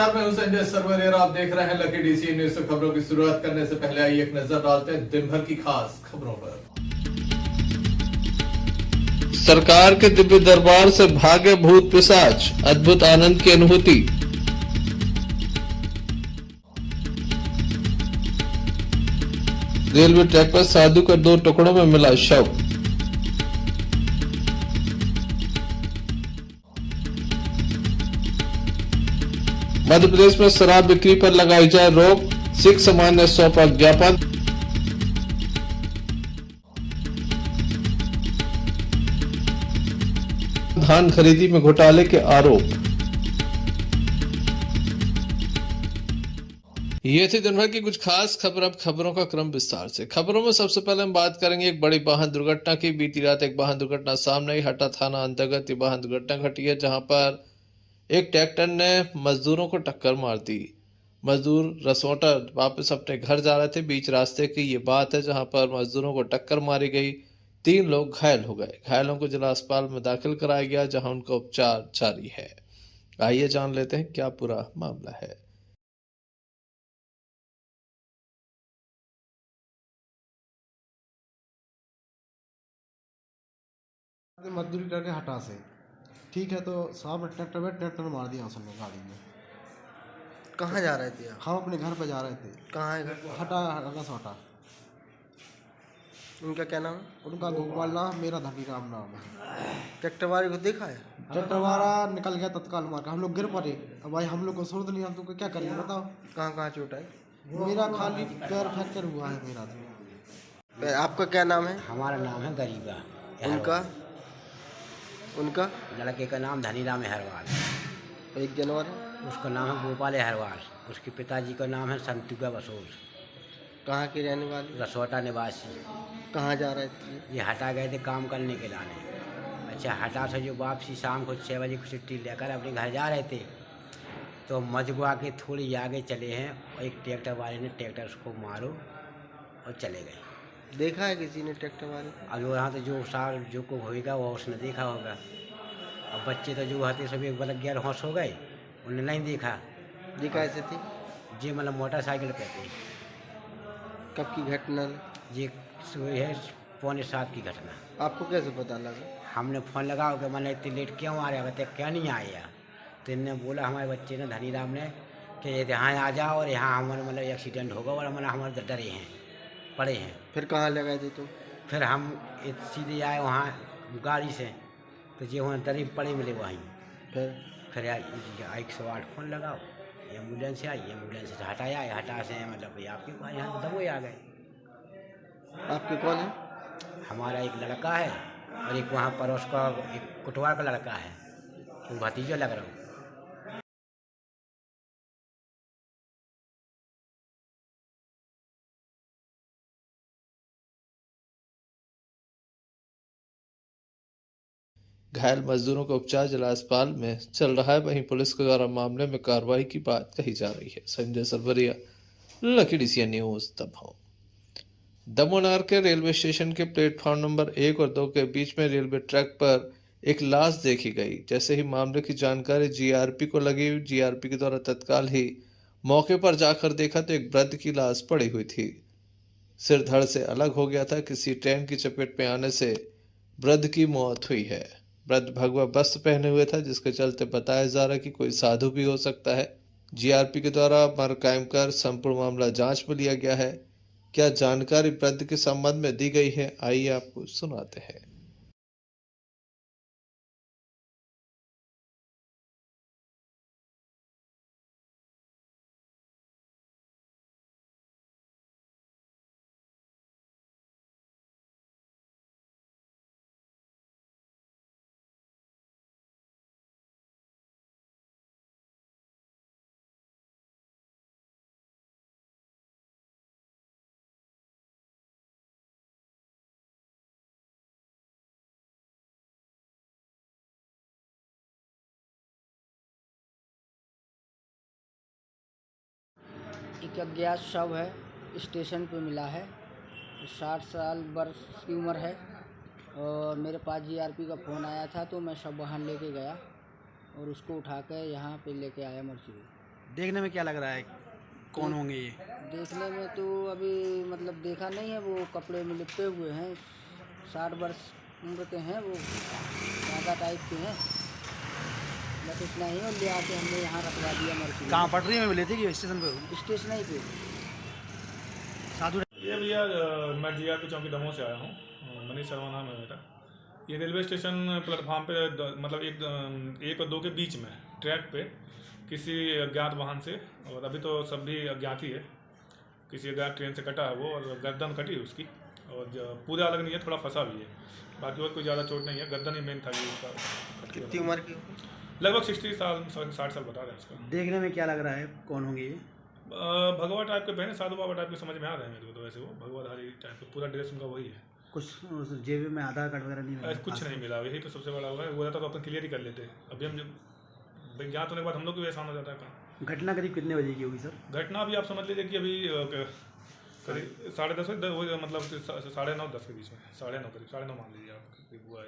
नमस्कार, मैं हूं संजय सरवरिया। आप देख रहे हैं लकी डीसी न्यूज। खबरों की शुरुआत करने से पहले आइए एक नजर डालते हैं दिन भर की खास खबरों पर। सरकार के दिव्य दरबार से भागे भूत पिशाच, अद्भुत आनंद की अनुभूति। रेलवे ट्रैक पर साधु का 2 टुकड़ों में मिला शव। मध्य प्रदेश में शराब बिक्री पर लगाई जाए रोक, सिख समाज ने सौंपा ज्ञापन। धान खरीदी में घोटाले के आरोप। ये थी दिन भर की कुछ खास खबर। अब खबरों का क्रम विस्तार से। खबरों में सबसे पहले हम बात करेंगे एक बड़ी वाहन दुर्घटना की। बीती रात एक वाहन दुर्घटना सामने आई। हटा थाना अंतर्गत ये वाहन दुर्घटना घटी है, जहां पर एक ट्रैक्टर ने मजदूरों को टक्कर मार दी। मजदूर रसोटा वापस अपने घर जा रहे थे। बीच रास्ते की ये बात है, जहां पर मजदूरों को टक्कर मारी गई। 3 लोग घायल हो गए। घायलों को जिला अस्पताल में दाखिल कराया गया, जहां उनका उपचार जारी है। आइए जान लेते हैं क्या पूरा मामला है। मजदूरी करके हटा से ठीक है, तो साहब ने ट्रैक्टर मार दिया उसने गाड़ी में। कहाँ जा रहे थे आप? हम अपने घर पे जा रहे थे। कहाँ है घर? हटा। उनका क्या नाम है? उनका गोपाल नाम, मेरा धनी राम नाम है। ट्रैक्टर वाले को देखा है? ट्रैक्टर वाला निकल गया तत्काल मार का। हम लोग गिर पड़े। अब भाई हम लोग को सुर्द नहीं, हम तुमको क्या करेंगे बताओ। कहाँ कहाँ चोट है? मेरा खाली पैर फ्रैक्चर हुआ है मेरा तो। आपका क्या नाम है? हमारा नाम है गरीबा। उनका लड़के का नाम धनीराम हरवाल। 1 जनवरी। उसका नाम है गोपाल हरवाल। उसके पिताजी का नाम है संतुका बसोल। कहाँ के रहने वाले? रसोटा निवासी। कहाँ जा रहे थे? ये हटा गए थे काम करने के लाने। अच्छा, हटा से जो वापसी शाम को 6 बजे की छुट्टी लेकर अपने घर जा रहे थे, तो मजगुआ के थोड़ी आगे चले हैं और एक ट्रैक्टर वाले ने ट्रैक्टर को मारो और चले गए। देखा है किसी ने ट्रैक्टर वाले? अब यहाँ तो जो साल जो को होएगा वो उसने देखा होगा। अब बच्चे तो जो आते सभी बलक गया होश हो गए, उन्हें नहीं देखा। ये कैसे थी? जी मतलब मोटरसाइकिल पे थे। कब की घटना? ये सुबह है 6:45 की घटना। आपको कैसे पता लगा? हमने फ़ोन लगाओ कि मैंने इतनी लेट क्यों आ रहा है, बताया क्या नहीं आया। तो इनने बोला हमारे बच्चे ने धनीराम ने कि यहाँ आ जाओ और यहाँ हमारे मतलब एक्सीडेंट होगा और हमारे डरे हैं, पड़े हैं। फिर कहाँ लगा थे तुम? फिर हम सीधे आए वहाँ गाड़ी से, तो ये वहाँ डरे पड़े मिले वहीं। फिर 108 फ़ोन लगाओ, एम्बुलेंस आई। एम्बुलेंस से हटाया, हटा से मतलब आपके पास यहाँ दबोए आ गए। आपके कौन है? हमारा एक लड़का है और एक वहाँ पड़ोस का एक कुटवार का लड़का है, वो भतीजा लग रहा हूँ। घायल मजदूरों का उपचार जिला अस्पताल में चल रहा है। वहीं पुलिस के द्वारा मामले में कार्रवाई की बात कही जा रही है। Sanjay Sarwaria, lucky DC news, Damoh. Damohnagar के रेलवे स्टेशन के प्लेटफॉर्म नंबर 1 और 2 के बीच में रेलवे ट्रैक पर एक लाश देखी गई। जैसे ही मामले की जानकारी जीआरपी को लगी, जीआरपी के द्वारा तत्काल ही मौके पर जाकर देखा तो एक वृद्ध की लाश पड़ी हुई थी। सिर धड़ से अलग हो गया था। किसी ट्रेन की चपेट में आने से वृद्ध की मौत हुई है। वृद्ध भगवा वस्त्र पहने हुए था, जिसके चलते बताया जा रहा है कि कोई साधु भी हो सकता है। जीआरपी के द्वारा मर कायम कर संपूर्ण मामला जांच में लिया गया है। क्या जानकारी वृद्ध के संबंध में दी गई है, आइए आपको सुनाते हैं। एक अज्ञात शव है, स्टेशन पे मिला है। 60 साल वर्ष की उम्र है और मेरे पास जीआरपी का फ़ोन आया था, तो मैं शव वाहन लेके गया और उसको उठा के यहाँ पे लेके आया मर्चुरी। देखने में क्या लग रहा है, कौन होंगे ये? देखने में तो अभी मतलब देखा नहीं है, वो कपड़े में लिपटे हुए हैं, 60 वर्ष उम्र के हैं, वो दादा टाइप के हैं, बस इतना ही। और ले आके हमने यहाँ रखवा दिया मर्सी। कहाँ पटरी में मिले थे कि स्टेशन पे? स्टेशन ही पे। साधु ये भैया मैं जीआरपी चौकी दमोह से आया हूँ, मनीष शर्मा नाम है मेरा। ये रेलवे स्टेशन प्लेटफार्म पे मतलब एक और दो के बीच में ट्रैक पे किसी अज्ञात वाहन से, और अभी तो सब भी अज्ञात ही है, किसी अज्ञात ट्रेन से कटा है वो, और गर्दन कटी है उसकी, और पूरा अलग नहीं है, थोड़ा फंसा भी है, बाकी और कोई ज़्यादा चोट नहीं है, गर्दन ही मेन था ये उसका। कितनी उम्र की? लगभग 60 साल 60 साल बता रहे हैं उसका। देखने में क्या लग रहा है, कौन होंगे ये? भगवा टाइप के पहने, साधु बाबा टाइप के समझ में आ रहे हैं मेरे को तो। वैसे वो भगवाधारी टाइप के, पूरा ड्रेस उनका वही है। कुछ उस जेब में आधार कार्ड वगैरह नहीं मिला? कुछ नहीं मिला, यही तो सबसे बड़ा हुआ है। वो रहता तो अपन क्लियर ही कर लेते। अभी हम जब ज्ञात होने के बाद हम लोग को भी आसान हो जाता है काम। घटना करीब कितने बजे की होगी सर? घटना अभी आप समझ लीजिए कि अभी करीब 10:30 मतलब 9:30 10 के बीच में, 9:30 करीब 9:30 मान लीजिए आप करीब हुआ है।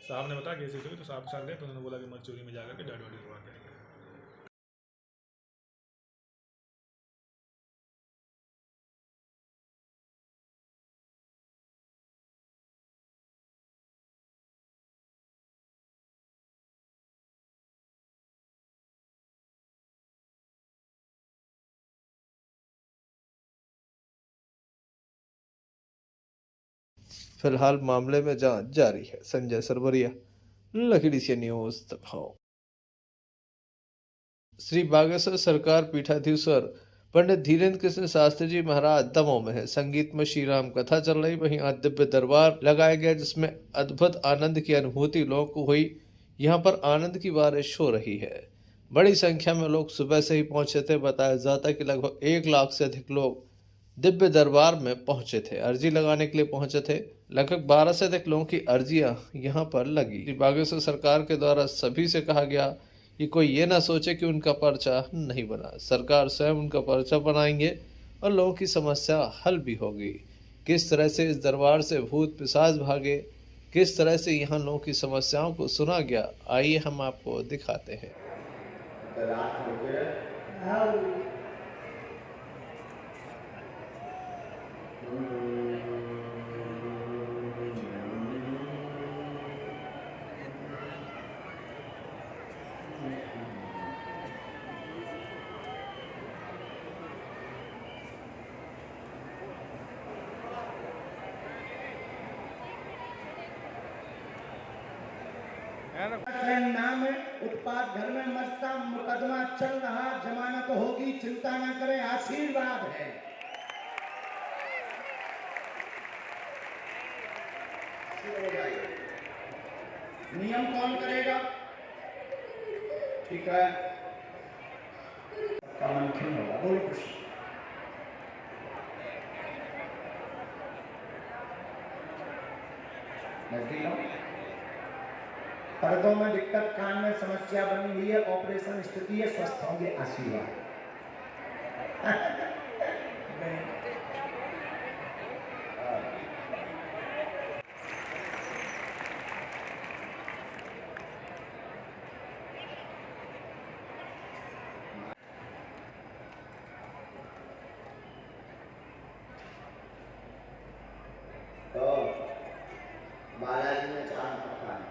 साहब ने बताया कि ऐसे हुई, तो साहब के साथ गए, तो उन्होंने बोला कि मजचूरी में जाकर के डेड बॉडी करवा के आएंगे। फिलहाल मामले में जांच जारी है। संजय सरवरिया, लकीडीसी न्यूज दमोह। श्री बागेश्वर सरकार पीठाधीश्वर पंडित धीरेन्द्र कृष्ण शास्त्री जी महाराज दमोह में है। संगीत में श्री राम कथा चल रही, वहीं आज दिव्य दरबार लगाया गया, जिसमें अद्भुत आनंद की अनुभूति लोगों को हुई। यहाँ पर आनंद की बारिश हो रही है। बड़ी संख्या में लोग सुबह से ही पहुंचे थे। बताया जाता है कि लगभग 1 लाख से अधिक लोग दिव्य दरबार में पहुंचे थे, अर्जी लगाने के लिए पहुंचे थे। लगभग 12 से अधिक लोगों की अर्जियां यहां पर लगी। बागेश्वर सरकार के द्वारा सभी से कहा गया कि कोई ये ना सोचे कि उनका पर्चा नहीं बना, सरकार स्वयं उनका पर्चा बनाएंगे और लोगों की समस्या हल भी होगी। किस तरह से इस दरबार से भूत पिशाच भागे, किस तरह से यहाँ लोगों की समस्याओं को सुना गया, आइए हम आपको दिखाते हैं। नाम उत्पाद घर में मस्ता मुकदमा चल रहा, जमानत होगी, चिंता ना करें, आशीर्वाद है। नियम कौन करेगा? ठीक है, कामन होगा, बोलो कुछ। पर्दों में दिक्कत, कान में समस्या बनी हुई है, ऑपरेशन स्थिति है, स्वस्थ होंगे, आशीर्वाद। तो बालाजी में चांद पक्का है।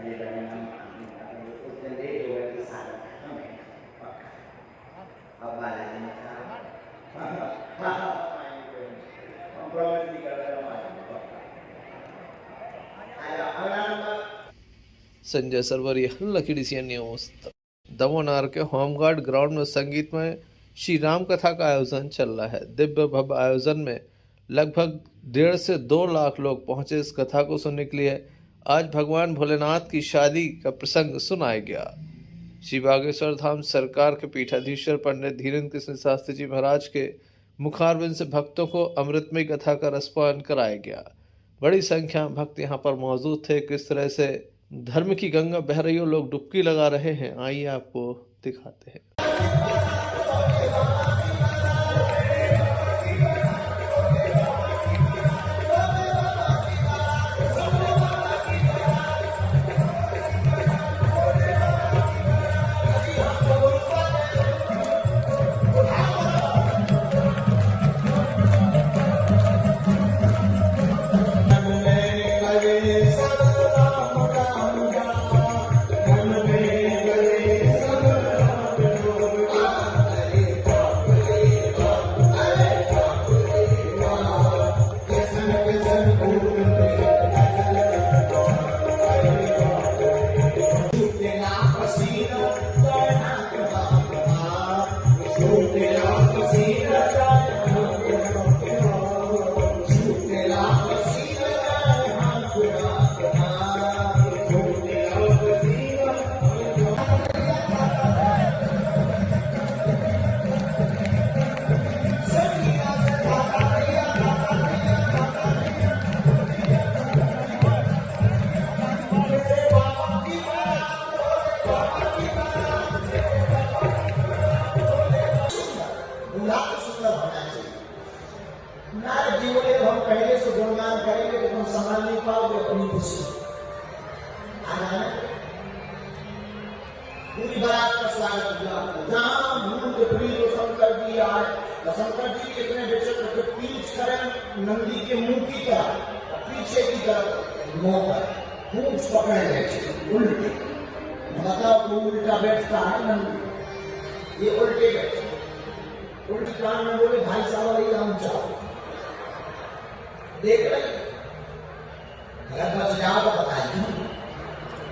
अरे उस दिन देख लो कि सारा हमें पक्का। अब बालाजी में चांद हम प्रॉमिस भी कर रहे हैं पक्का। अगला नंबर संजय सरवरिया, लकीडीसी न्यूज दमोह के होमगार्ड ग्राउंड में संगीत में श्री राम कथा का आयोजन चल रहा है। दिव्य भव्य आयोजन में लगभग 1.5 से 2 लाख लोग पहुंचे इस कथा को सुनने के लिए। आज भगवान भोलेनाथ की शादी का प्रसंग सुनाया गया। श्री बागेश्वर धाम सरकार के पीठाधीश्वर पंडित धीरेन्द्र कृष्ण शास्त्री जी महाराज के मुखारबिंद से भक्तों को अमृतमय कथा का रसपान कराया गया। बड़ी संख्या में भक्त यहाँ पर मौजूद थे। किस तरह से धर्म की गंगा बह रही हो, लोग डुबकी लगा रहे हैं, आइए आपको दिखाते हैं। स्वागत किया। जहाँ मूल के प्रिय को शंकर जी आए तो शंकर जी कितने विचित्र के पीछ करें नंदी के मुंह की तरफ, पीछे की तरफ मुंह पर पूंछ पकड़े बैठे उल्टे, मतलब वो उल्टा बैठता है नंदी, ये उल्टे बैठे, उल्टी कान में बोले भाई साहब वही हम चाहो देख रहे अगर बच जाओ तो बताइए।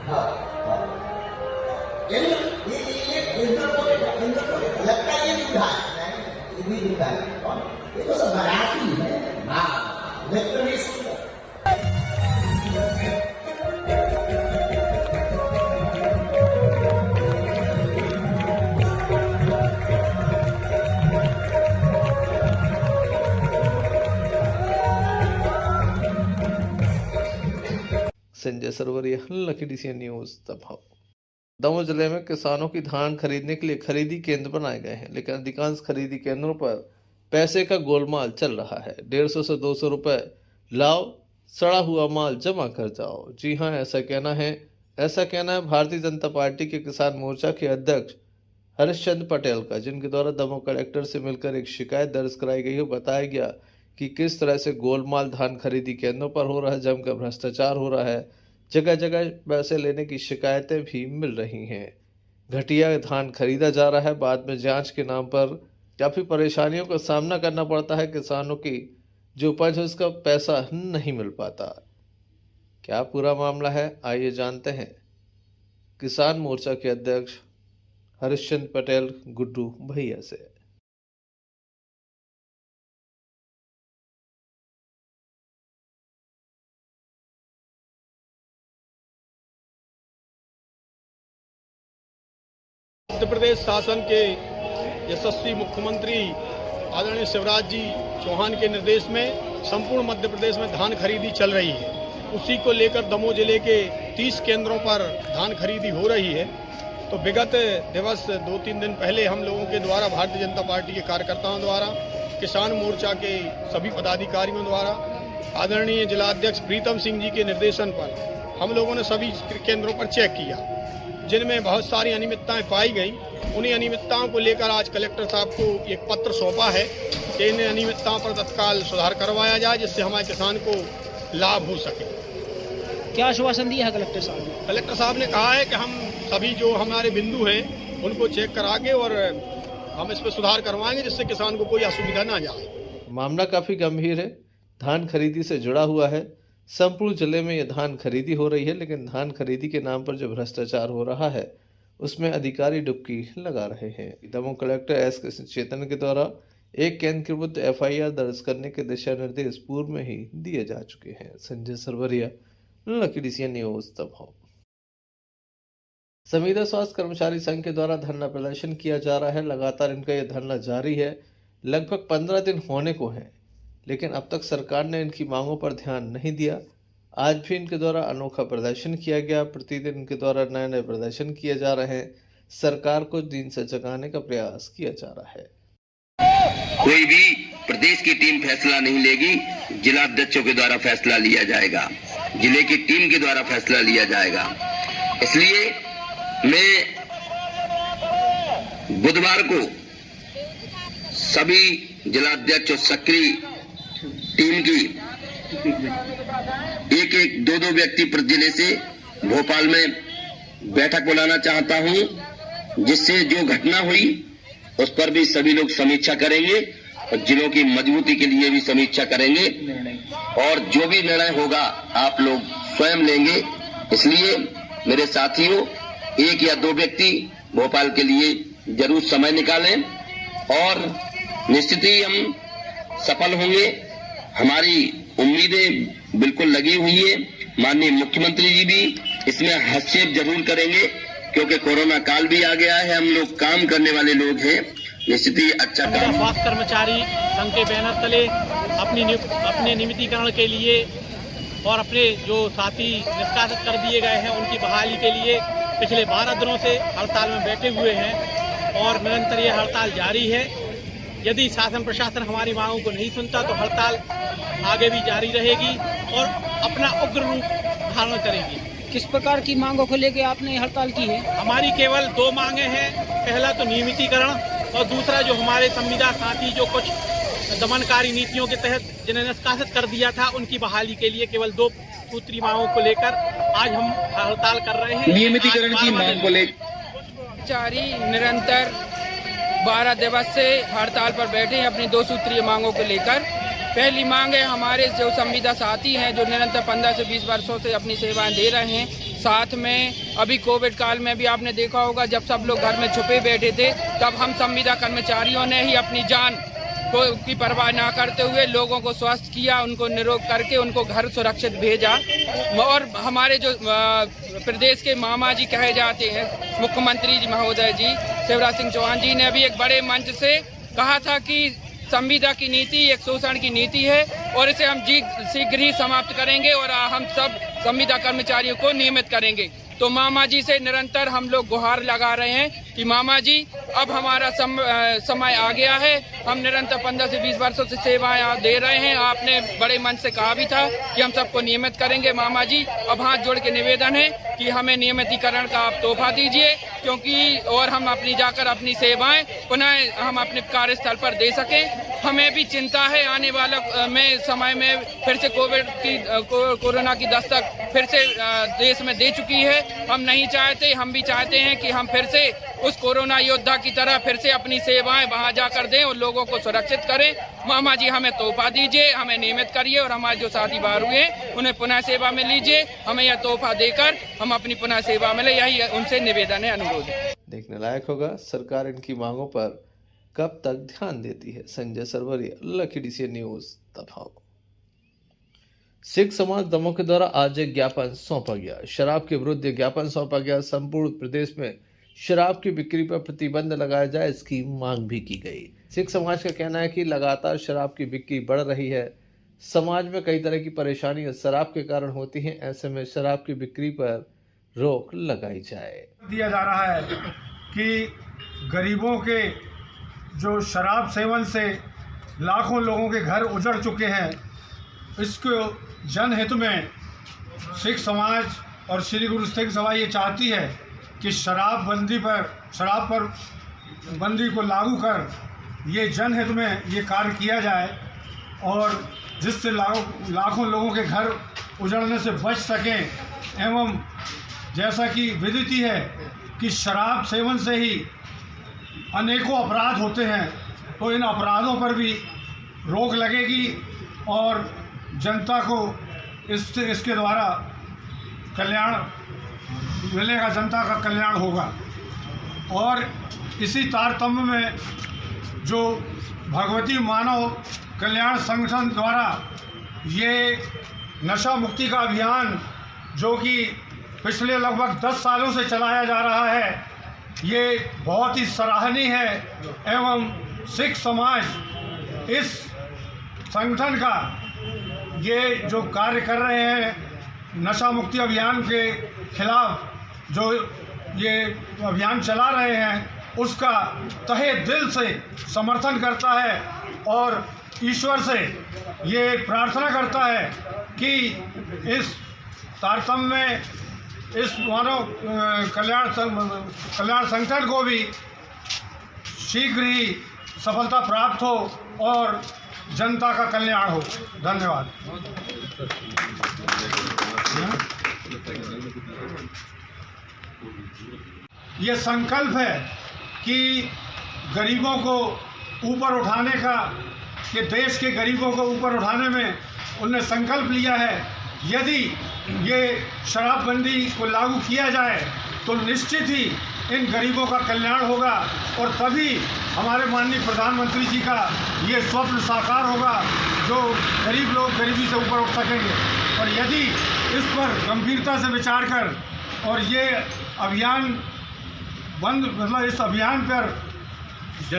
हाँ लगता है ये दूधा है, ये भी दूधा है, ये तो सब बराती है। हाँ मित्र नहीं सुनता। Sanjay Sarwaria, lucky DC news Damoh. Damoh जिले में किसानों की धान खरीदने के लिए खरीदी केंद्र बनाए गए हैं, लेकिन अधिकांश खरीदी केंद्रों पर पैसे का गोलमाल चल रहा है। 150 से 200 रुपए लाओ, सड़ा हुआ माल जमा कर जाओ। जी हां, ऐसा कहना है भारतीय जनता पार्टी के किसान मोर्चा के अध्यक्ष हरिश्चंद्र पटेल का, जिनके द्वारा दमोह कलेक्टर से मिलकर एक शिकायत दर्ज कराई गई है। बताया गया कि किस तरह से गोलमाल धान खरीदी केंद्रों पर हो रहा है, जमकर भ्रष्टाचार हो रहा है, जगह जगह पैसे लेने की शिकायतें भी मिल रही हैं। घटिया धान खरीदा जा रहा है, बाद में जांच के नाम पर काफ़ी परेशानियों का सामना करना पड़ता है। किसानों की जो उपज है उसका पैसा नहीं मिल पाता। क्या पूरा मामला है, आइए जानते हैं किसान मोर्चा के अध्यक्ष हरिश्चंद्र पटेल गुड्डू भैया से। मध्य प्रदेश शासन के यशस्वी मुख्यमंत्री आदरणीय शिवराज जी चौहान के निर्देश में संपूर्ण मध्य प्रदेश में धान खरीदी चल रही है। उसी को लेकर दमोह जिले के 30 केंद्रों पर धान खरीदी हो रही है। तो विगत दिवस 2-3 दिन पहले हम लोगों के द्वारा, भारतीय जनता पार्टी के कार्यकर्ताओं द्वारा, किसान मोर्चा के सभी पदाधिकारियों द्वारा, आदरणीय जिलाध्यक्ष प्रीतम सिंह जी के निर्देशन पर हम लोगों ने सभी केंद्रों पर चेक किया, जिनमें बहुत सारी अनियमितताएं पाई गई। उन्हीं अनियमितताओं को लेकर आज कलेक्टर साहब को एक पत्र सौंपा है कि इन अनियमितताओं पर तत्काल सुधार करवाया जाए, जिससे हमारे किसान को लाभ हो सके। क्या आश्वासन दिया है कलेक्टर साहब ने? कलेक्टर साहब ने कहा है कि हम सभी जो हमारे बिंदु हैं उनको चेक करा के और हम इस पर सुधार करवाएंगे, जिससे किसान को कोई असुविधा ना जाए। मामला काफी गंभीर है, धान खरीदी से जुड़ा हुआ है। संपूर्ण जिले में यह धान खरीदी हो रही है, लेकिन धान खरीदी के नाम पर जो भ्रष्टाचार हो रहा है उसमें अधिकारी डुबकी लगा रहे हैं। दमोह कलेक्टर एस कृष्ण चैतन्य के द्वारा एक केंद्र के विरुद्ध FIR दर्ज करने के दिशा निर्देश पूर्व में ही दिए जा चुके हैं। Sanjay Sarwaria, lucky DC news Damoh. संविदा स्वास्थ्य कर्मचारी संघ के द्वारा धरना प्रदर्शन किया जा रहा है। लगातार इनका यह धरना जारी है, लगभग 15 दिन होने को है, लेकिन अब तक सरकार ने इनकी मांगों पर ध्यान नहीं दिया। आज भी इनके द्वारा अनोखा प्रदर्शन किया गया। प्रतिदिन इनके द्वारा नए नए प्रदर्शन किए जा रहे हैं। सरकार को दिन से जगाने का प्रयास किया जा रहा है। कोई भी प्रदेश की टीम फैसला नहीं लेगी, जिला अध्यक्षों के द्वारा फैसला लिया जाएगा, जिले की टीम के द्वारा फैसला लिया जाएगा। इसलिए मैं बुधवार को सभी जिला अध्यक्ष और सक्रिय टीम की एक 2-2 व्यक्ति प्रति जिले से भोपाल में बैठक बुलाना चाहता हूं, जिससे जो घटना हुई उस पर भी सभी लोग समीक्षा करेंगे और जिलों की मजबूती के लिए भी समीक्षा करेंगे, और जो भी निर्णय होगा आप लोग स्वयं लेंगे। इसलिए मेरे साथियों, 1 या 2 व्यक्ति भोपाल के लिए जरूर समय निकालें और निश्चित ही हम सफल होंगे। हमारी उम्मीदें बिल्कुल लगी हुई है। माननीय मुख्यमंत्री जी भी इसमें हस्तक्षेप जरूर करेंगे, क्योंकि कोरोना काल भी आ गया है। हम लोग काम करने वाले लोग हैं, निश्चित ही अच्छा काम। स्वास्थ्य कर्मचारी संघ के बैनर तले अपने नियमितीकरण के लिए और अपने जो साथी निष्कासित कर दिए गए हैं उनकी बहाली के लिए पिछले 12 दिनों से हड़ताल में बैठे हुए हैं और निरंतर ये हड़ताल जारी है। यदि शासन प्रशासन हमारी मांगों को नहीं सुनता तो हड़ताल आगे भी जारी रहेगी और अपना उग्र रूप धारण करेगी। किस प्रकार की मांगों को लेकर आपने हड़ताल की है? हमारी केवल 2 मांगे हैं। पहला तो नियमितीकरण और दूसरा जो हमारे संविदा साथी जो कुछ दमनकारी नीतियों के तहत जिन्हें निष्कासित कर दिया था, उनकी बहाली के लिए केवल 2 सूत्री मांगों को लेकर आज हम हड़ताल कर रहे हैं। नियमितीकरण की मांग को लेकर कर्मचारी निरंतर 12 दिवस से हड़ताल पर बैठे हैं अपनी 2 सूत्रीय मांगों को लेकर। पहली मांग है हमारे जो संविदा साथी हैं जो निरंतर 15 से 20 वर्षों से अपनी सेवाएं दे रहे हैं, साथ में अभी कोविड काल में भी आपने देखा होगा जब सब लोग घर में छुपे बैठे थे, तब हम संविदा कर्मचारियों ने ही अपनी जान की परवाह ना करते हुए लोगों को स्वस्थ किया, उनको निरोग करके उनको घर सुरक्षित भेजा। और हमारे जो प्रदेश के मामा जी कहे जाते हैं, मुख्यमंत्री जी महोदय जी शिवराज सिंह चौहान जी ने भी एक बड़े मंच से कहा था कि संविदा की नीति एक शोषण की नीति है और इसे हम शीघ्र ही समाप्त करेंगे और हम सब संविदा कर्मचारियों को नियमित करेंगे। तो मामा जी से निरंतर हम लोग गुहार लगा रहे हैं कि मामा जी अब हमारा समय आ गया है, हम निरंतर 15 से 20 वर्षों से सेवाएं दे रहे हैं। आपने बड़े मन से कहा भी था कि हम सबको नियमित करेंगे। मामा जी अब हाथ जोड़ के निवेदन है कि हमें नियमितीकरण का आप तोहफा दीजिए, क्योंकि और हम अपनी जाकर अपनी सेवाएं पुनः हम अपने कार्यस्थल पर दे सकें। हमें भी चिंता है आने वाला में समय में फिर से कोरोना की दस्तक फिर से देश में दे चुकी है। हम नहीं चाहते, हम भी चाहते हैं कि हम फिर से उस कोरोना योद्धा की तरह फिर से अपनी सेवाएं वहां जाकर दें और लोगों को सुरक्षित करें। मामा जी हमें तोहफा दीजिए, हमें नियमित करिए और हमारे जो साथी बाहर हुए हैं उन्हें पुनः सेवा में लीजिए। हमें यह तोहफा देकर हम अपनी पुनः सेवा में ले, यही उनसे निवेदन है, अनुरोध है। देखने लायक होगा सरकार इनकी मांगों पर कब तक ध्यान देती है। Sanjay Sarwaria, Lucky DCN news, दबाव। सिख समाज दमोह के द्वारा आज एक ज्ञापन सौंपा गया। शराब के विरुद्ध ज्ञापन सौंपा गया। संपूर्ण प्रदेश में शराब की बिक्री पर प्रतिबंध लगाया जाए, इसकी मांग भी की गई। सिख समाज का कहना है कि लगातार शराब की बिक्री बढ़ रही है। समाज में कई तरह की परेशानियां शराब के कारण होती हैं, ऐसे में शराब की बिक्री पर रोक लगाई जाए। दिया जा रहा है कि गरीबों के जो शराब सेवन से लाखों लोगों के घर उजड़ चुके हैं, इसको जनहित में सिख समाज और श्री गुरु सिख सभा ये चाहती है कि शराब पर बंदी को लागू कर ये जनहित में ये कार्य किया जाए और जिससे लाखों लोगों के घर उजड़ने से बच सकें। एवं जैसा कि विदित ही है कि शराब सेवन से ही अनेकों अपराध होते हैं, तो इन अपराधों पर भी रोक लगेगी और जनता को इसके द्वारा कल्याण मिलेगा, जनता का कल्याण होगा। और इसी तारतम्य में जो भगवती मानव कल्याण संगठन द्वारा ये नशा मुक्ति का अभियान जो कि पिछले लगभग 10 सालों से चलाया जा रहा है, ये बहुत ही सराहनीय है। एवं सिख समाज इस संगठन का ये जो कार्य कर रहे हैं नशा मुक्ति अभियान के खिलाफ जो ये अभियान चला रहे हैं, उसका तहे दिल से समर्थन करता है और ईश्वर से ये प्रार्थना करता है कि इस तारतम्य में इस मानव कल्याण संगठन को भी शीघ्र ही सफलता प्राप्त हो और जनता का कल्याण हो। धन्यवाद। ये संकल्प है कि गरीबों को ऊपर उठाने का, कि देश के गरीबों को ऊपर उठाने में उन्होंने संकल्प लिया है। यदि ये शराबबंदी को लागू किया जाए तो निश्चित ही इन गरीबों का कल्याण होगा और तभी हमारे माननीय प्रधानमंत्री जी का ये स्वप्न साकार होगा, जो गरीब लोग गरीबी से ऊपर उठ सकेंगे। और यदि इस पर गंभीरता से विचार कर और ये अभियान इस अभियान पर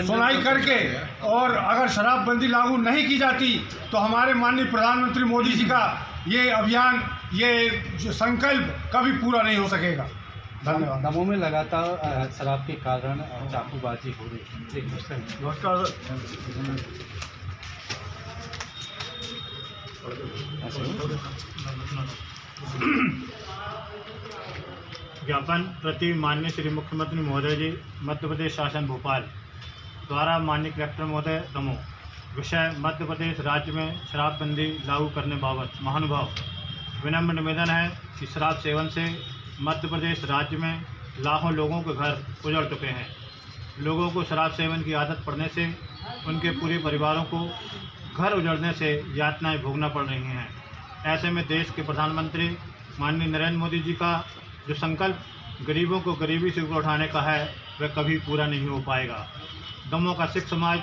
सुनाई करके और अगर शराबबंदी लागू नहीं की जाती तो हमारे माननीय प्रधानमंत्री मोदी जी का ये अभियान, ये संकल्प कभी पूरा नहीं हो सकेगा। धन्यवाद। दमोह में लगातार शराब के कारण चाकूबाजी हो रही है। ज्ञापन प्रति माननीय श्री मुख्यमंत्री महोदय जी, मध्य प्रदेश शासन भोपाल द्वारा माननीय कलेक्टर महोदय दमोह, विषय मध्य प्रदेश राज्य में शराबबंदी लागू करने बाबत महानुभाव विनम्र निवेदन है कि शराब सेवन से मध्य प्रदेश राज्य में लाखों लोगों के घर उजड़ चुके हैं। लोगों को शराब सेवन की आदत पड़ने से उनके पूरे परिवारों को घर उजड़ने से यातनाएं भोगना पड़ रही हैं। ऐसे में देश के प्रधानमंत्री माननीय नरेंद्र मोदी जी का जो संकल्प गरीबों को गरीबी से ऊपर उठाने का है, वह कभी पूरा नहीं हो पाएगा। दमोह का सिख समाज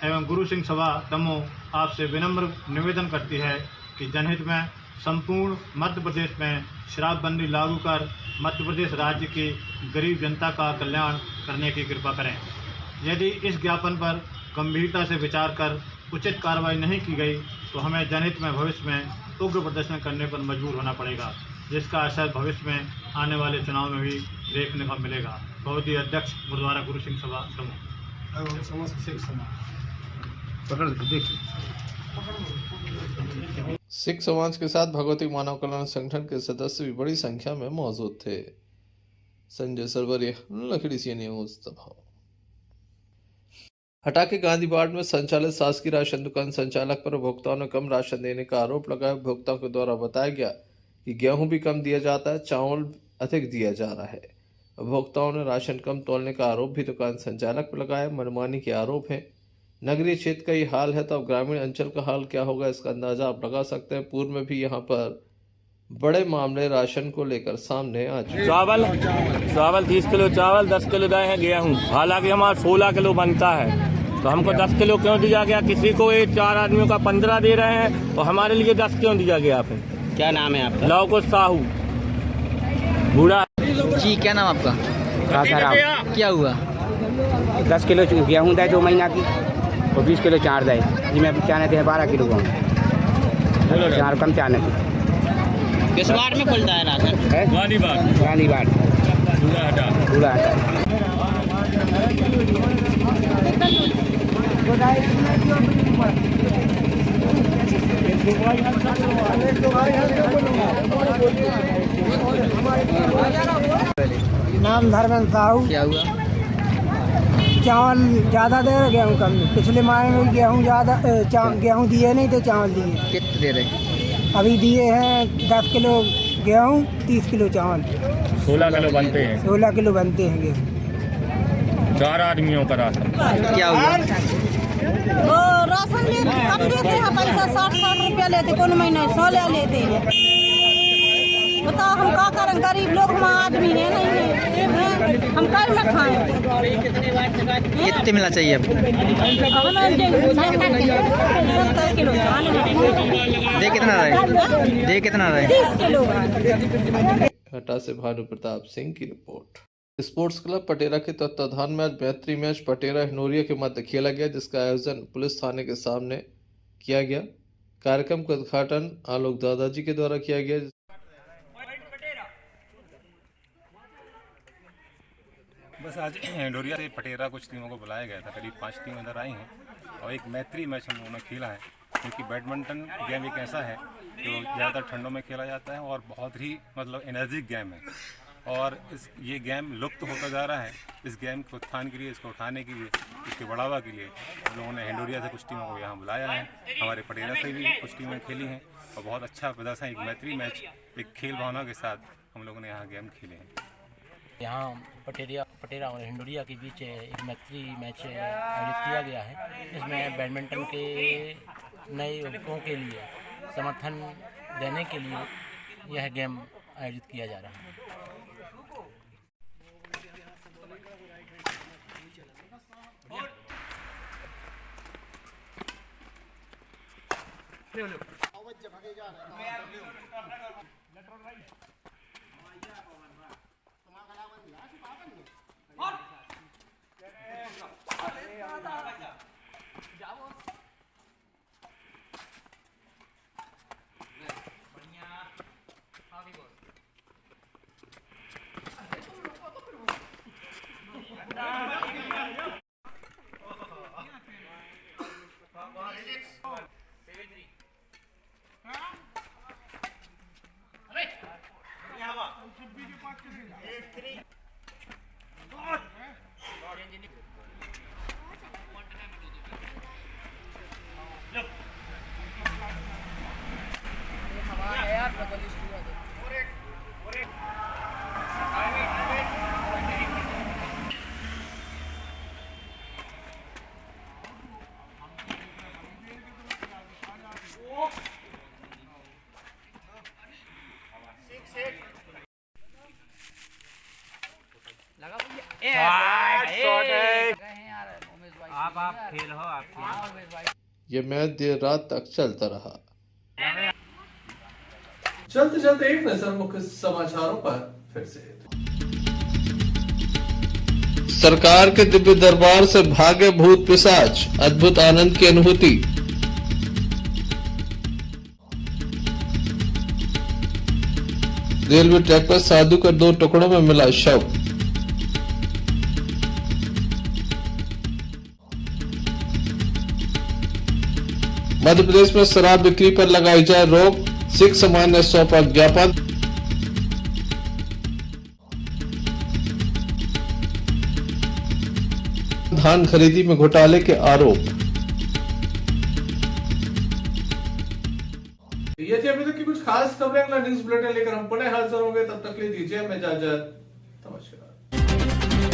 एवं गुरु सिंह सभा दमोह आपसे विनम्र निवेदन करती है कि जनहित में संपूर्ण मध्य प्रदेश में शराबबंदी लागू कर मध्य प्रदेश राज्य की गरीब जनता का कल्याण करने की कृपा करें। यदि इस ज्ञापन पर गंभीरता से विचार कर उचित कार्रवाई नहीं की गई तो हमें जनहित में भविष्य में उग्र प्रदर्शन करने पर मजबूर होना पड़ेगा, जिसका असर भविष्य में आने वाले चुनाव में भी देखने को मिलेगा। बहुत ही अध्यक्ष गुरुद्वारा गुरु सिंह सभा दमोह एवं समस्त सिख समाज। सिख समाज के साथ भगवती मानव कल्याण संगठन के सदस्य भी बड़ी संख्या में मौजूद थे। संजय सरवरिया, लखड़ी सी न्यूज़ दमोह। हटा के गांधी वार्ड में संचालित शासकीय राशन दुकान संचालक पर उपभोक्ताओं ने कम राशन देने का आरोप लगाया। उपभोक्ताओं के द्वारा बताया गया कि गेहूं भी कम दिया जाता है, चावल अधिक दिया जा रहा है। उपभोक्ताओं ने राशन कम तोलने का आरोप भी दुकान संचालक पर लगाया। मनमानी के आरोप हैं। नगरीय क्षेत्र का ये हाल है तो अब ग्रामीण अंचल का हाल क्या होगा, इसका अंदाजा आप लगा सकते हैं। पूर्व में भी यहाँ पर बड़े मामले राशन को लेकर सामने आ चुके। चावल 30 किलो चावल, 10 किलो दाएँ हैं गेहूँ। हालांकि हमारा 16 किलो बनता है तो हमको 10 किलो क्यों दिया गया? किसी को ये 4 आदमियों का 15 दे रहे हैं और हमारे लिए 10 क्यों दिया गया? फिर क्या नाम है आपका? लवकुश साहू बूढ़ा जी। क्या नाम आपका? राम। क्या हुआ? 10 किलो गेहूँ दे 2 महीना की और 20 किलो चार दे, जिसमें क्या थे 12 किलो गेहूँ, चार कम चाने थी। किस वार्ड में खुलता है राशन? गांधी वार्ड पूरा हटा। नाम धर्मेंद्र साहू। क्या हुआ? चावल ज़्यादा दे रहे, गेहूँ कम। पिछले माह में गेहूँ ज़्यादा गेहूँ दिए नहीं थे, चावल दिए। कितने दे रहे? अभी दिए हैं 10 किलो गेहूँ, 30 किलो चावल। 16 किलो बनते हैं। 16 किलो बनते हैं गेहूँ। 4 आदमियों का राशन। क्या हुआ? राशन कम देते हैं, पैसा 60 रुपया लेते, कौन महीने 16 लेते हैं। बताओ हम क्या करें? गरीब लोग हम आदमी है नहीं है, हम कर न खाएं। कितने मिलना चाहिए अब? दे कितना रहे? दे कितना रहे? 30 किलो। हटा से भानु प्रताप सिंह की रिपोर्ट। स्पोर्ट्स क्लब पटेरा के तत्वाधान में आज बेहतरीन मैच पटेरा हिंडोरिया के मध्य खेला गया, जिसका आयोजन पुलिस थाने के सामने किया गया। कार्यक्रम का उद्घाटन आलोक दादाजी के द्वारा किया गया। बस आज हिंडोरिया से पटेरा कुछ टीमों को बुलाया गया था। करीब 5 टीमें इधर आई हैं और एक मैत्री मैच हम लोगों ने खेला है, क्योंकि बैडमिंटन गेम एक ऐसा है जो ज़्यादातर ठंडों में खेला जाता है और बहुत ही एनर्जिक गेम है और ये गेम लुप्त होता जा रहा है। इस गेम के उत्थान के लिए, इसको उठाने के लिए, इसके बढ़ावा के लिए हम लोगों ने हिंडोरिया से कुछ टीमों को यहाँ बुलाया है। हमारे पटेरा से भी कुछ टीमें खेली हैं और बहुत अच्छा प्रदर्शन, एक मैत्री मैच, एक खेल भावना के साथ हम लोगों ने यहाँ गेम खेले हैं। यहाँ पटेरा और हिंडोरिया के बीच एक मैत्री मैच आयोजित किया गया है। इसमें बैडमिंटन के नए युवकों के लिए समर्थन देने के लिए यह गेम आयोजित किया जा रहा है। आप फेल हो, आप ये मैच देर रात तक चलता रहा। चलते चलते एक नजर मुख्य समाचारों पर फिर से। सरकार के दिव्य दरबार से भागे भूत पिशाच, अद्भुत आनंद की अनुभूति। रेलवे ट्रैक पर साधु का 2 टुकड़ों में मिला शव। मध्य प्रदेश में शराब बिक्री पर लगाई जाए रोक, सिख समाज ने सौंपा ज्ञापन। धान खरीदी में घोटाले के आरोप। ये थी अभी तक की कुछ खास खबरें। अगला न्यूज बुलेटिन लेकर हम पुनः हाजिर होंगे, तब तक के लिए दीजिए हमें इजाजत। नमस्कार।